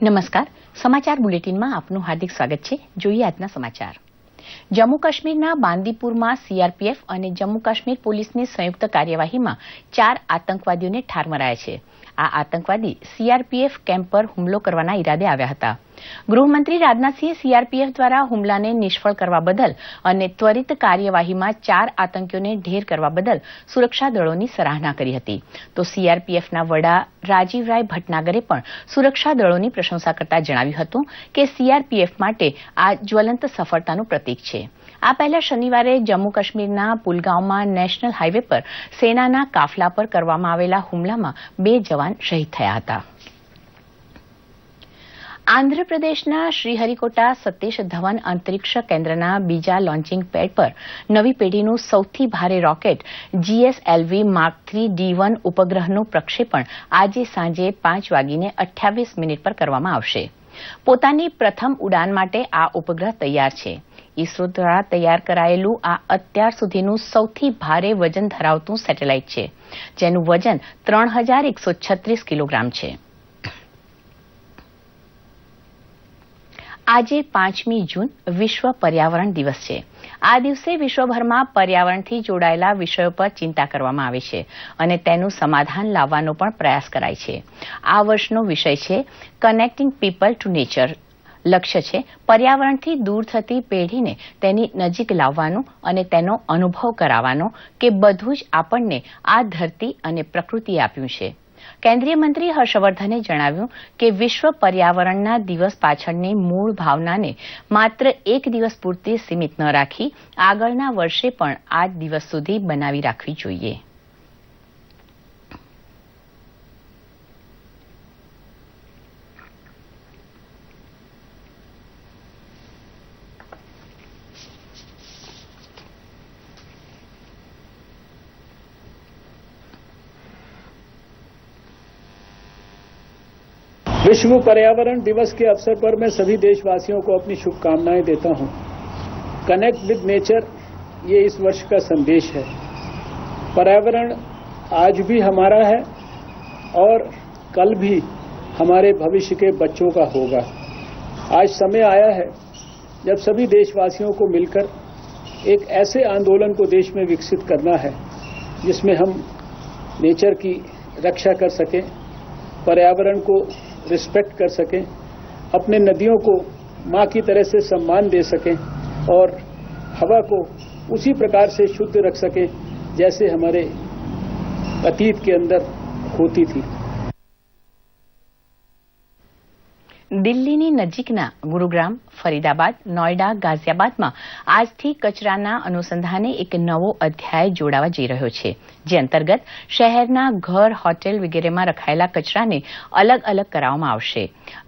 નમસ્કાર, સમાચાર બુલેટિનમાં આપનું હાર્દિક સ્વાગત છે. જોઈએ આજના સમાચાર. જમ્મુ કાશ્મીરના બાંદીપુરમાં સીઆરપીએફ અને જમ્મુ કાશ્મીર પોલીસની સંયુક્ત કાર્યવાહીમાં 4 આતંકવાદીઓને ઠાર મરાયા છે. આ આતંકવાદી સીઆરપીએફ કેમ્પ પર હુમલો કરવાના ઈરાદે આવ્યા હતા. ગૃહમંત્રી રાજનાથસિંહે સીઆરપીએફ દ્વારા હુમલાને નિષ્ફળ કરવા બદલ અને ત્વરિત કાર્યવાહીમાં 4 આતંકીઓને ઢેર કરવા બદલ સુરક્ષા દળોની સરાહના કરી હતી. તો સીઆરપીએફના વડા રાજીવરાય ભટનાગરે પણ સુરક્ષા દળોની પ્રશંસા કરતા જણાવ્યું હતું કે સીઆરપીએફ માટે આ જ્વલંત સફળતાનું પ્રતીક છે. આ પહેલા શનિવારે જમ્મુ કાશ્મીરના પુલગાંવમાં નેશનલ હાઈવે પર સેનાના કાફલા પર કરવામાં આવેલા હુમલામાં 2 જવાન શહીદ થયા હતા. આંધ્રપ્રદેશના શ્રીહરિકોટા સતીશ ધવન અંતરિક્ષ કેન્દ્રના બીજા લોન્ચિંગ પેડ પર નવી પેઢીનું સૌથી ભારે રોકેટ GSLV Mark 3 D1 ઉપગ્રહનું પ્રક્ષેપણ આજે સાંજે 5:28 પર કરવામાં આવશે. પોતાની પ્રથમ ઉડાન માટે આ ઉપગ્રહ તૈયાર છે. ઇસરો દ્વારા તૈયાર કરાયેલું આ અત્યાર સુધીનું સૌથી ભારે વજન ધરાવતું સેટેલાઇટ છે, જેનું વજન 3136 કિલોગ્રામ છે. આજે 5મી જૂન વિશ્વ પર્યાવરણ દિવસ છે. આ દિવસે વિશ્વભરમાં પર્યાવરણથી જોડાયેલા વિષયો પર ચિંતા કરવામાં આવે છે અને તેનું સમાધાન લાવવાનો પણ પ્રયાસ કરાય છે. આ વર્ષનો વિષય છે કનેક્ટિંગ પીપલ ટુ નેચર. લક્ષ્ય છે પર્યાવરણથી દૂર થતી પેઢીને તેની નજીક લાવવાનું અને તેનો અનુભવ કરાવવાનો કે બધું જ આપણને આ ધરતી અને પ્રકૃતિએ આપ્યું છે. કેન્દ્રીય મંત્રી હર્ષવર્ધને જણાવ્યું કે વિશ્વ પર્યાવરણના દિવસ પાછળની મૂળ ભાવનાને માત્ર એક દિવસ પૂરતી સીમિત ન રાખી આગળના વર્ષે પણ આ દિવસ સુધી બનાવી રાખવી જોઈએ. विश्व पर्यावरण दिवस के अवसर पर मैं सभी देशवासियों को अपनी शुभकामनाएं देता हूं. कनेक्ट विद नेचर ये इस वर्ष का संदेश है. पर्यावरण आज भी हमारा है और कल भी हमारे भविष्य के बच्चों का होगा. आज समय आया है जब सभी देशवासियों को मिलकर एक ऐसे आंदोलन को देश में विकसित करना है जिसमें हम नेचर की रक्षा कर सकें, पर्यावरण को रिस्पेक्ट कर सकें, अपने नदियों को माँ की तरह से सम्मान दे सकें और हवा को उसी प्रकार से शुद्ध रख सकें जैसे हमारे अतीत के अंदर होती थी. દિલ્હીની નજીકના ગુરુગ્રામ, ફરીદાબાદ, નોઈડા, ગાઝિયાબાદમાં આજથી કચરાના અનુસંધાને એક નવો અધ્યાય જોડાવા જઈ રહ્યો છે, જે અંતર્ગત શહેરના ઘર, હોટેલ વગેરેમાં રખાયેલા કચરાને અલગ અલગ કરાવવામાં આવશે.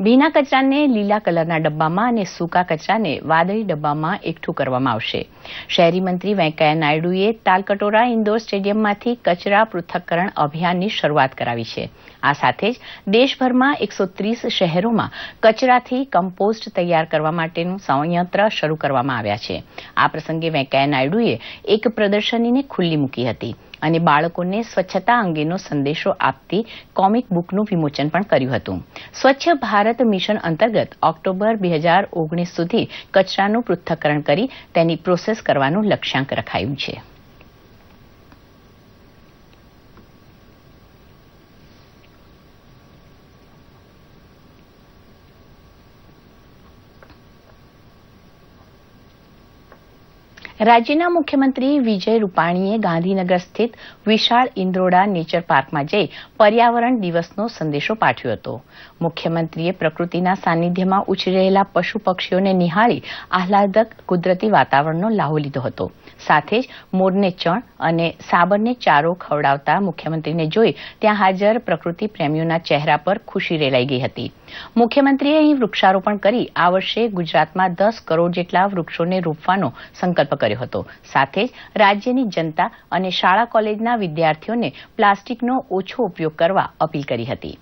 ભીના કચરાને લીલા કલરના ડબ્બામાં અને સૂકા કચરાને વાદળી ડબ્બામાં એકઠું કરવામાં આવશે. શહેરી મંત્રી વેંકૈયા નાયડુએ તાલકટોરા ઇન્ડોર સ્ટેડિયમમાંથી કચરા પૃથ્થકરણ અભિયાનની શરૂઆત કરાવી છે. આ સાથે જ દેશભરમાં 130 શહેરોમાં કચરાથી કમ્પોસ્ટ તૈયાર કરવા માટેનું સંયંત્ર શરૂ કરવામાં આવ્યા છે. આ પ્રસંગે વેંકૈયા નાયડુએ એક પ્રદર્શનીને ખુલ્લી મૂકી હતી અને બાળકોને સ્વચ્છતા અંગેનો સંદેશો આપતી કોમિક બુકનું વિમોચન પણ કર્યું હતું. સ્વચ્છ ભારત મિશન અંતર્ગત ઓક્ટોબર 2019 સુધી કચરાનું પૃથ્થકરણ કરી તેની પ્રોસેસ કરવાનું લક્ષ્યાંક રખાયું છે. રાજ્યના મુખ્યમંત્રી વિજય રૂપાણીએ ગાંધીનગર સ્થિત વિશાળ ઇન્દ્રોડા નેચર પાર્કમાં જઈ પર્યાવરણ દિવસનો સંદેશો પાઠવ્યો હતો. મુખ્યમંત્રીએ પ્રકૃતિના સાનિધ્યમાં ઉછરી રહેલા પશુ પક્ષીઓને નિહાળી આહલાદક કુદરતી વાતાવરણનો લાહો લીધો હતો. સાથે જ મોરને ચણ અને સાબરને ચારો ખવડાવતા મુખ્યમંત્રીને જોઈ ત્યાં હાજર પ્રકૃતિ પ્રેમીઓના ચહેરા પર ખુશી રેલાઈ ગઈ હતી. મુખ્યમંત્રીએ અહીં વૃક્ષારોપણ કરી આ વર્ષે ગુજરાતમાં 10 કરોડ જેટલા વૃક્ષોને રોપવાનો સંકલ્પ કર્યો હતો. સાથે જ રાજ્યની જનતા અને શાળા કોલેજના વિદ્યાર્થીઓને પ્લાસ્ટિકનો ઓછો ઉપયોગ કરવા અપીલ કરી હતી.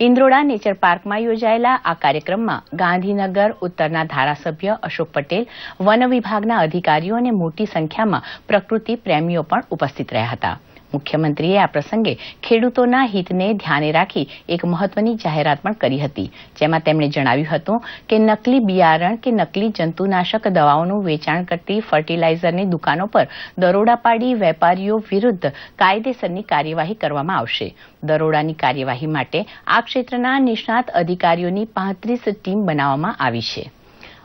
ઇન્દ્રોડા નેચર પાર્કમાં યોજાયેલા આ કાર્યક્રમમાં ગાંધીનગર ઉત્તરના ધારાસભ્ય અશોક પટેલ, વન વિભાગના અધિકારીઓ અને મોટી સંખ્યામાં પ્રકૃતિ પ્રેમીઓ પણ ઉપસ્થિત રહ્યા હતા. મુખ્યમંત્રીએ આ પ્રસંગે ખેડૂતોના હિતને ધ્યાને રાખી એક મહત્વની જાહેરાત પણ કરી હતી, જેમાં તેમણે જણાવ્યું હતું કે નકલી બિયારણ કે નકલી જંતુનાશક દવાઓનું વેચાણ કરતી ફર્ટિલાઇઝરની દુકાનો પર દરોડા પાડી વેપારીઓ વિરુદ્ધ કાયદેસરની કાર્યવાહી કરવામાં આવશે. દરોડાની કાર્યવાહી માટે આ ક્ષેત્રના નિષ્ણાત અધિકારીઓની 35 ટીમ બનાવવામાં આવી છે.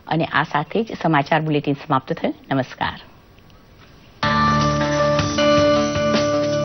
અને આ સાથે જ સમાચાર બુલેટિન સમાપ્ત થયું. નમસ્કાર.